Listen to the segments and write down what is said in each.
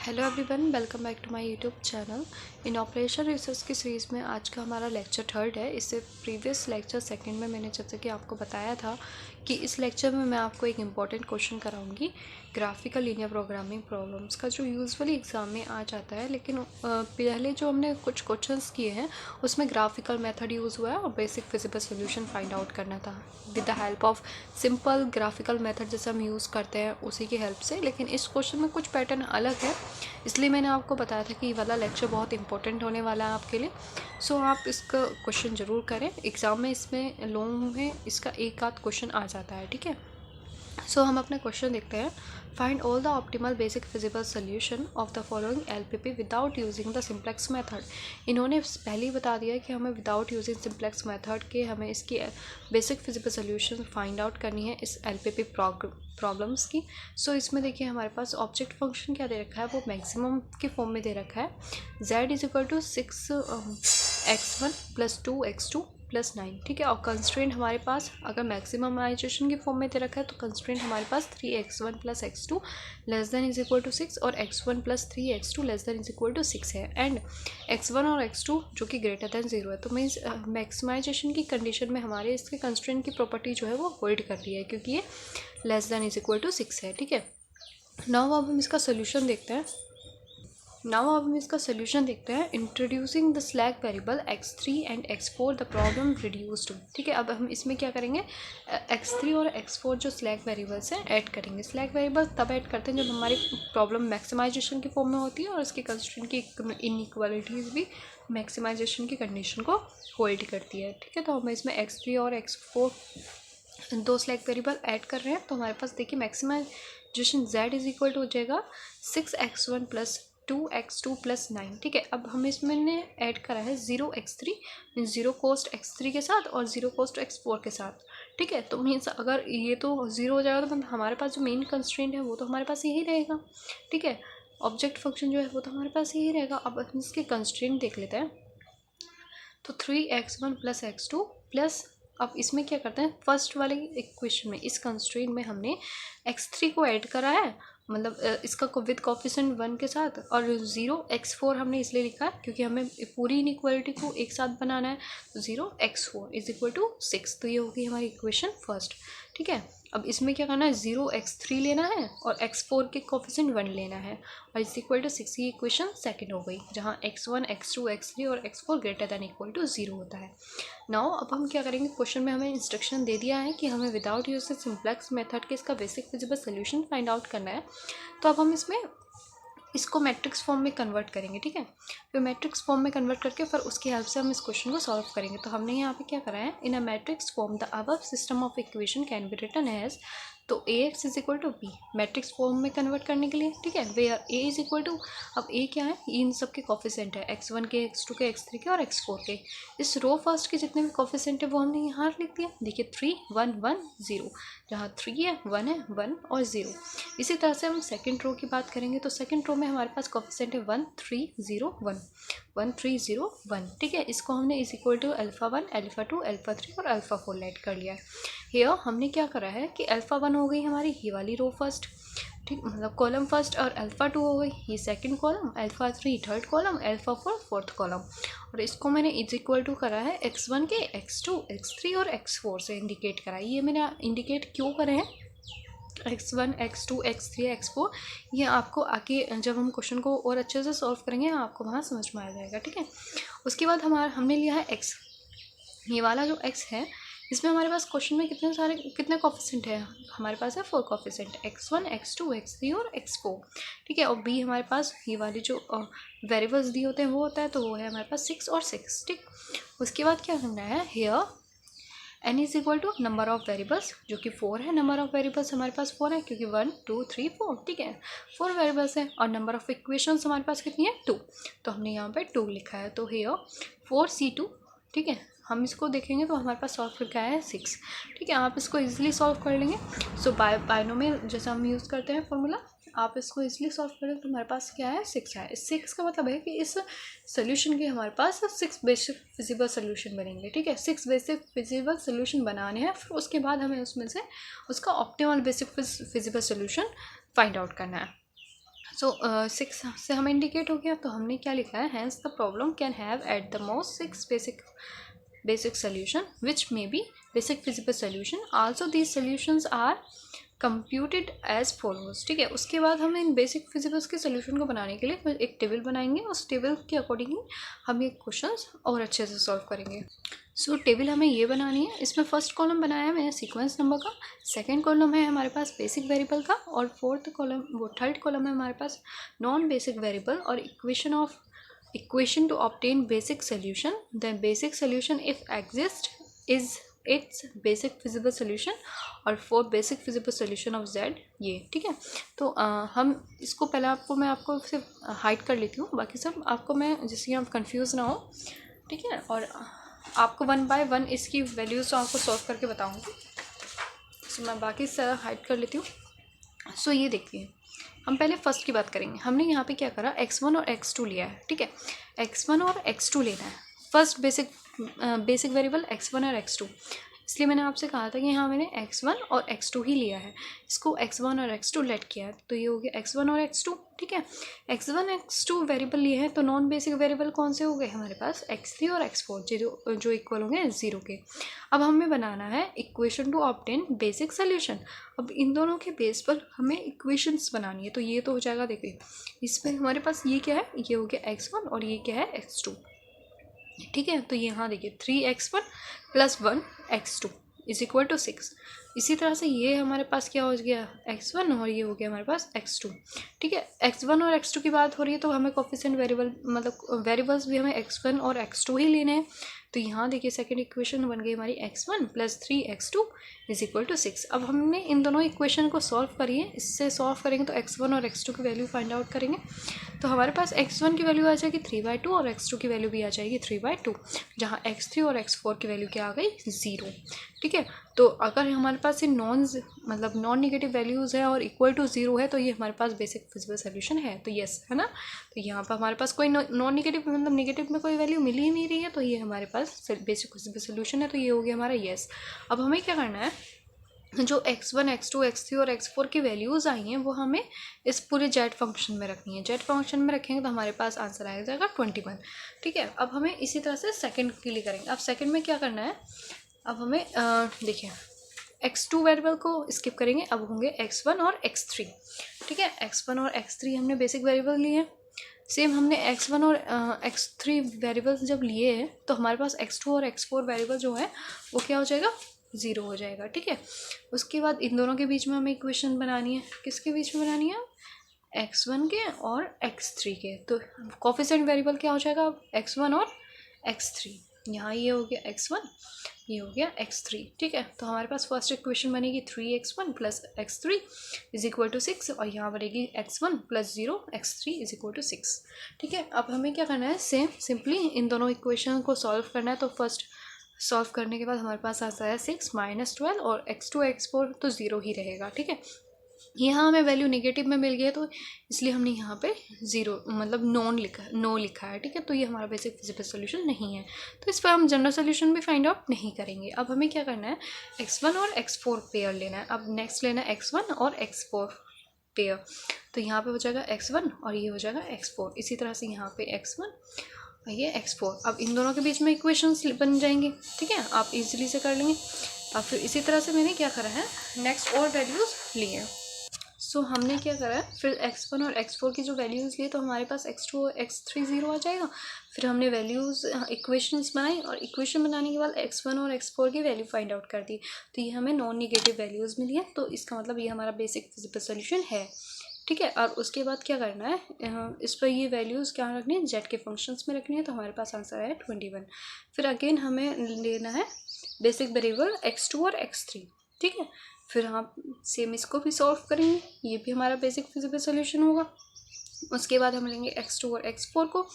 Hello everyone, welcome back to my YouTube channel. इन operation research की series में आज का हमारा लेक्चर थर्ड है। इससे प्रीवियस लेक्चर सेकंड में मैंने जैसे कि आपको बताया था कि इस लेक्चर में मैं आपको एक इम्पॉर्टेंट क्वेश्चन कराऊंगी ग्राफिकल लीनियर प्रोग्रामिंग प्रॉब्लम्स का, जो यूजुअली एग्ज़ाम में आ जाता है। लेकिन पहले जो हमने कुछ क्वेश्चंस किए हैं उसमें ग्राफिकल मेथड यूज़ हुआ है और basic physical solution find out करना था with the help of simple graphical method जैसे हम यूज़ करते हैं उसी की हेल्प से। लेकिन इस क्वेश्चन में कुछ पैटर्न अलग है, इसलिए मैंने आपको बताया था कि ये वाला लेक्चर बहुत इंपॉर्टेंट होने वाला है आपके लिए। सो आप इसका क्वेश्चन ज़रूर करें, एग्ज़ाम में इसमें लॉन्ग में इसका एक आध क्वेश्चन आ जाता है, ठीक है। सो हम अपना क्वेश्चन देखते हैं। Find all the optimal basic feasible solution of the following LPP without using the simplex method. इन्होंने पहले ही बता दिया कि हमें विदाउट यूजिंग सिंप्लेक्स मेथड के हमें इसकी basic feasible solution find out करनी है इस एलपीपी प्रॉब्लम्स की। सो इसमें देखिए हमारे पास ऑब्जेक्ट फंक्शन क्या दे रखा है, वो मैक्सिमम के फॉर्म में दे रखा है। z is equal to 6x1 plus 2x2 plus 9, ठीक है। और कंस्ट्रेंट हमारे पास अगर मैक्सिममाइजेशन की फॉर्म में दे रखा है तो कंस्ट्रेंट हमारे पास 3x1 plus x2 less than is equal to 6 और x1 plus 3x2 less than is equal to 6 है। एंड x1 और x2 जो कि ग्रेटर देन 0 है, तो मीन्स मैक्सिमाइजेशन की कंडीशन में हमारे इसके कंस्ट्रेंट की प्रॉपर्टी जो है वो होल्ड कर रही है, क्योंकि ये less than is equal to 6 है, ठीक है। नाउ अब हम इसका सोल्यूशन देखते हैं। Introducing the slack variable x3 and x4 the problem reduced, ठीक है। अब हम इसमें क्या करेंगे, x3 और x4 जो स्लैक वेरिएबल्स हैं ऐड करेंगे। स्लैक वेरिएबल तब ऐड करते हैं जब हमारी प्रॉब्लम मैक्सिमाइजेशन की फॉर्म में होती है और इसकी कंस्ट्रेंट की इनइक्वालिटीज़ भी मैक्सिमाइजेशन की कंडीशन को होल्ड करती है, ठीक है। तो हम इसमें x3 और x4 दो स्लैक वेरिएबल ऐड कर रहे हैं, तो हमारे पास देखिए maximisation z is equal to हो जाएगा 6x1 प्लस 2x2 प्लस 9, ठीक है। अब हम इसमें ने ऐड करा है 0x3 मीन्स 0 कोस्ट x3 के साथ और 0 कोस्ट x4 के साथ, ठीक है। तो मीन्स अगर ये तो 0 हो जाएगा तो हमारे पास जो मेन कंस्ट्रेंट है वो तो हमारे पास यही रहेगा, ठीक है। ऑब्जेक्ट फंक्शन जो है वो तो हमारे पास यही रहेगा। अब हम इसके कंस्ट्रेंट देख लेते हैं। तो 3x1 प्लस x2 प्लस, अब इसमें क्या करते हैं, फर्स्ट वाले इक्वेशन में इस कंस्ट्रेंट में हमने x3 को ऐड करा है, मतलब इसका विद कोफिशिएंट 1 के साथ, और 0x4 हमने इसलिए लिखा है क्योंकि हमें पूरी इनइक्वालिटी को एक साथ बनाना है। तो 0x4 इज इक्वल टू 6, तो ये होगी हमारी इक्वेशन फर्स्ट, ठीक है। अब इसमें क्या करना है, 0x3 लेना है और x4 के कोफिशिएंट 1 लेना है और इज इक्वल टू 6 की इक्वेशन सेकंड हो गई, जहाँ x1 x2 x3 और x4 greater than equal to 0 होता है। नाउ अब हम क्या करेंगे, क्वेश्चन में हमें इंस्ट्रक्शन दे दिया है कि हमें विदाउट यूजिंग सिंप्लेक्स मेथड के इसका basic feasible solution find out करना है। तो अब हम इसको मैट्रिक्स फॉर्म में कन्वर्ट करेंगे, ठीक है। फिर मैट्रिक्स फॉर्म में कन्वर्ट करके फिर उसकी हेल्प से हम इस क्वेश्चन को सॉल्व करेंगे। तो हमने यहाँ पे क्या करा है, in a matrix form the above system of equation can be written as, तो ax is equal to B matrix form में कन्वर्ट करने के लिए, ठीक है। Where a is equal to, अब a क्या है, इन सब के कोफिशिएंट है, x1 के x2 के x3 के और x4 के। इस रो फर्स्ट के जितने भी कोफिशिएंट है वो हमने यहाँ लिख दिया, देखिए 3 1 1 0, जहाँ 3 है 1 और 0। इसी तरह से हम सेकेंड रो की बात करेंगे, तो सेकेंड रो में हमारे पास कोफिशिएंट है 1 3 0 1 1 3 0 1, ठीक है। इसको हमने is equal to alpha 1 alpha 2 alpha 3 और अल्फ़ा 4 ऐड कर लिया है। हियर हमने क्या करा है कि अल्फ़ा 1 हो गई हमारी ये वाली रो फर्स्ट, ठीक, मतलब कॉलम फर्स्ट, और अल्फ़ा 2 हो गई ये second column, alpha 3 third column, alpha 4 fourth column. और इसको मैंने इज इक्वल टू करा है x1 के x2 x3 और x4 से इंडिकेट करा है। ये मैंने इंडिकेट क्यों करे हैं, x1 x2 x3 x4, ये आपको आके जब हम क्वेश्चन को और अच्छे से सॉल्व करेंगे आपको वहाँ समझ में आ जाएगा, ठीक है। उसके बाद हमने लिया है x, ये वाला जो x है इसमें हमारे पास क्वेश्चन में कितने कोफिशिएंट है, हमारे पास है 4 कोफिशिएंट, x1 x2 x3 और x4, ठीक है। और b हमारे पास ये वाले जो वेरिएबल्स दिए होते हैं वो होता है, तो वो है हमारे पास 6 और 6, ठीक। उसके बाद क्या करना है, here n is equal to number of variables जो कि 4 है, नंबर ऑफ वेरिएबल्स हमारे पास 4 है क्योंकि 1 2 3 4, ठीक है, 4 वेरिएबल्स है। और नंबर ऑफ इक्वेशंस हमारे पास कितनी है, 2, तो हमने यहाँ पे 2 लिखा है। तो हियर 4c2, ठीक है। हम इसको देखेंगे तो हमारे पास सॉल्व करके आया है 6, ठीक है। आप इसको इजीली सॉल्व कर लेंगे। सो बायनोमियल जैसे हम यूज़ करते हैं फॉर्मूला, आप इसको इजीली सॉल्व करें तो हमारे पास क्या है, 6 है। 6 का मतलब है कि इस सोल्यूशन के हमारे पास 6 बेसिक फिजिबल सोल्यूशन बनेंगे, ठीक है। 6 बेसिक फिजिबल सोल्यूशन बनाने हैं, फिर उसके बाद हमें उसमें से उसका optimal basic feasible solution find out करना है। सो 6 से हमें इंडिकेट हो गया, तो हमने क्या लिखा है, hence the problem can have at the most 6 basic solution which may be basic feasible solution, also these solutions are computed as follows। ठीक है, उसके बाद हम इन बेसिक फिजिबल्स के सोल्यूशन को बनाने के लिए एक टेबल बनाएंगे, उस टेबल के अकॉर्डिंगली हम ये क्वेश्चंस और अच्छे से सॉल्व करेंगे। सो टेबल हमें ये बनानी है, इसमें फर्स्ट कॉलम बनाया है मैंने सीक्वेंस नंबर का, सेकंड कॉलम है हमारे पास बेसिक वेरिएबल का, और थर्ड कॉलम है हमारे पास नॉन बेसिक वेरिएबल और equation to obtain basic solution, then basic solution if exist is its basic feasible solution, और for basic feasible solution of z ये। ठीक है, तो हम इसको पहले मैं आपको सिर्फ हाइड कर लेती हूँ, बाकी सब आपको मैं जिससे आप कंफ्यूज ना हो। ठीक है, और आपको 1 by 1 इसकी वैल्यूज़ आपको सॉल्व करके बताऊँगी। सो मैं बाकी सारा हाइड कर लेती हूँ। सो ये देखिए, हम पहले फर्स्ट की बात करेंगे। हमने यहाँ पे क्या करा, x1 और x2 लिया है। ठीक है, x1 और x2 लेना है, फर्स्ट बेसिक वेरिएबल x1 और x2, इसलिए मैंने आपसे कहा था कि यहाँ मैंने x1 और x2 ही लिया है, इसको x1 और x2 लेट किया है, तो ये हो गया x1 और x2। ठीक है, x1 x2 वेरिएबल लिए हैं, तो नॉन बेसिक वेरिएबल कौन से हो गए हमारे पास, x3 और x4 जो इक्वल होंगे 0 के। अब हमें बनाना है equation two obtain basic solution. अब इन दोनों के बेस पर हमें इक्वेशंस बनानी है, तो ये तो हो जाएगा, देखिए इसमें हमारे पास ये क्या है, ये हो गया x1 और ये क्या है x2। ठीक है, तो यहाँ देखिए 3x1 + 1x2 = 6। इसी तरह से ये हमारे पास क्या हो गया, x1 और ये हो गया हमारे पास x2। ठीक है, x1 और x2 की बात हो रही है, तो हमें कोफिशिएंट वेरिएबल मतलब वेरिएबल्स भी हमें x1 और x2 ही लेने हैं। तो यहाँ देखिए सेकंड इक्वेशन बन गई हमारी x1 + 3x2 = 6। अब हमने इन दोनों इक्वेशन को सॉल्व करिए, इससे सॉल्व करेंगे तो x1 और x2 की वैल्यू फाइंड आउट करेंगे, तो हमारे पास x1 की वैल्यू आ जाएगी 3/2 और x2 की वैल्यू भी आ जाएगी 3/2, जहाँ x3 और x4 की वैल्यू क्या आ गई, 0। ठीक है, तो अगर हमारे पास ये नॉन नेगेटिव वैल्यूज़ है और इक्वल टू 0 है, तो ये हमारे पास बेसिक फिजिबल सोल्यूशन है, तो यस है ना। तो यहाँ पर हमारे पास कोई नॉन नेगेटिव मतलब नेगेटिव में कोई वैल्यू मिल ही नहीं रही है, तो ये हमारे पास बेसिक फिजिबल सोल्यूशन है, तो ये हो गया हमारा यस। अब हमें क्या करना है, जो x1 x2 x3 और x4 की वैल्यूज़ आई हैं वो हमें इस पूरे जेड फंक्शन में रखनी है। जेड फंक्शन में रखेंगे तो हमारे पास आंसर आ जाएगा 21। ठीक है, अब हमें इसी तरह से सेकंड के लिए करेंगे। अब सेकंड में क्या करना है, अब हमें देखिए x2 वेरिएबल को स्किप करेंगे, अब होंगे x1 और x3। ठीक है, x1 और x3 हमने बेसिक वेरिएबल लिए हैं। सेम हमने x1 और x3 वेरिएबल्स जब लिए हैं, तो हमारे पास x2 और x4 वेरिएबल जो है वो क्या हो जाएगा, 0 हो जाएगा। ठीक है, उसके बाद इन दोनों के बीच में हमें इक्वेशन बनानी है, किसके बीच में बनानी है, x1 के और x3 के। तो कोफिशिएंट वेरिएबल क्या हो जाएगा, x1 और x3। यहाँ ये हो गया x1, ये हो गया x3। ठीक है, तो हमारे पास फर्स्ट इक्वेशन बनेगी 3x1 + x3 = 6, और यहाँ बनेगी x1 + 0 x3 = 6। ठीक है, अब हमें क्या करना है, सिंपली इन दोनों इक्वेशन को सॉल्व करना है। तो फर्स्ट सॉल्व करने के बाद हमारे पास आता है 6 - 12 और x2 x4 तो 0 ही रहेगा। ठीक है, यहाँ हमें वैल्यू नेगेटिव में मिल गया, तो इसलिए हमने यहाँ पे 0 मतलब नो लिखा है। ठीक है, तो ये हमारा बेसिक फिजिबल सोल्यूशन नहीं है, तो इस पर हम जनरल सोल्यूशन भी फाइंड आउट नहीं करेंगे। अब हमें क्या करना है, x1 और x4 पेयर लेना है। अब नेक्स्ट लेना है x1 और x4 पेयर, तो यहाँ पे हो जाएगा x1 और ये हो जाएगा x4। इसी तरह से यहाँ पे x1 और ये x4। अब इन दोनों के बीच में इक्वेशंस बन जाएंगे। ठीक है, आप इजीली से कर लेंगे। अब फिर इसी तरह से मैंने क्या करा है, नेक्स्ट और वैल्यूज़ लिए। सो हमने क्या करा है, फिर x1 और x4 की जो वैल्यूज़ लिए, तो हमारे पास x2 और x3 0 आ जाएगा। फिर हमने वैल्यूज़ इक्वेशंस बनाई, और इक्वेशन बनाने के बाद x1 और x4 की वैल्यू फाइंड आउट कर दी, तो ये हमें नॉन नेगेटिव वैल्यूज़ मिली है, तो इसका मतलब ये हमारा बेसिक फिजिबल सोल्यूशन है। ठीक है, और उसके बाद क्या करना है, इस पर ये वैल्यूज़ क्या रखनी है, जेड के फंक्शंस में रखनी है, तो हमारे पास आंसर है 21। फिर अगेन हमें लेना है बेसिक वेरिएबल x2 और x3। ठीक है, फिर हम सेम इसको भी सॉल्व करेंगे, ये भी हमारा बेसिक फिजिबल सोल्यूशन होगा। उसके बाद हम लेंगे x2 और x4 को,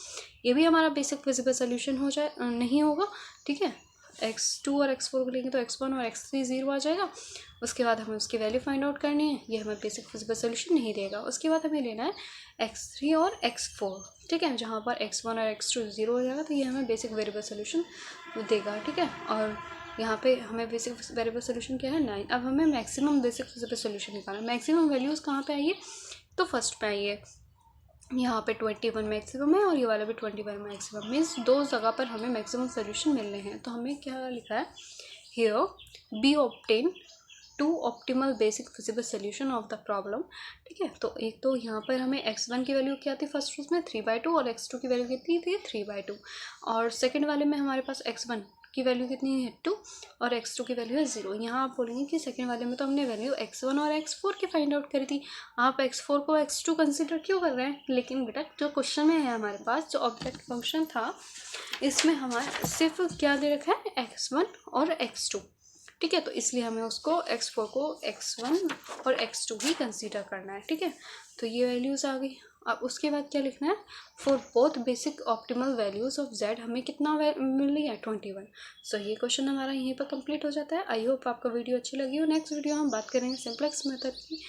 ये भी हमारा बेसिक फिजिबल सोल्यूशन हो जाए नहीं होगा। ठीक है, x2 और x4 को लेंगे तो x1 और x3 0 आ जाएगा। उसके बाद हमें उसकी वैल्यू फाइंड आउट करनी है, ये हमें बेसिक फिजिबल सोल्यूशन नहीं देगा। उसके बाद हमें लेना है x3 और x4। ठीक है, जहाँ पर x1 और x2 0 हो जाएगा, तो ये हमें बेसिक वेरिएबल सोल्यूशन देगा। ठीक है, और यहाँ पे हमें बेसिक वेरिएबल सोल्यूशन क्या है, 9। अब हमें मैक्सिमम बेसिक फिजिबल सोल्यूशन निकालना है। मैक्सिमम वैल्यूज़ कहाँ पे आई है, तो फर्स्ट पे आई है यहाँ पे 21 मैक्सिमम है और ये वाला भी 21 मैक्सिमम, मीन्स दो जगह पर हमें मैक्सिमम सोल्यूशन मिल रहे हैं। तो हमें क्या लिखा है, here be obtain to optimal basic feasible solution of the problem. ठीक है, तो एक तो यहाँ पर हमें x1 की वैल्यू क्या थी फर्स्ट उसमें 3/2 और x2 की वैल्यू कितनी थी 3/2, और सेकंड वाले में हमारे पास x1 की वैल्यू कितनी है 2 और x2 की वैल्यू है 0। यहाँ आप बोलेंगे कि सेकंड वाले में तो हमने वैल्यू x1 और x4 की फाइंड आउट करी थी, आप x4 को x2 कंसिडर क्यों कर रहे हैं। लेकिन बेटा जो क्वेश्चन में है हमारे पास जो ऑब्जेक्ट फंक्शन था इसमें हमारा सिर्फ क्या दे रखा है x1 और x2। ठीक है, तो इसलिए हमें उसको x4 को x1 और x2 ही कंसीडर करना है। ठीक है, तो ये वैल्यूज़ आ गई। अब उसके बाद क्या लिखना है, for both basic optimal values of z हमें कितना मिल रही है 21। सो ये क्वेश्चन हमारा यहीं पर कंप्लीट हो जाता है। आई होप आपको वीडियो अच्छी लगी हो। नेक्स्ट वीडियो हम बात करेंगे सिंप्लेक्स मेथड की,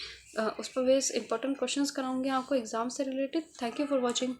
उस पर बेस इंपॉर्टेंट क्वेश्चन कराऊंगे आपको एग्जाम से related. Thank you for watching.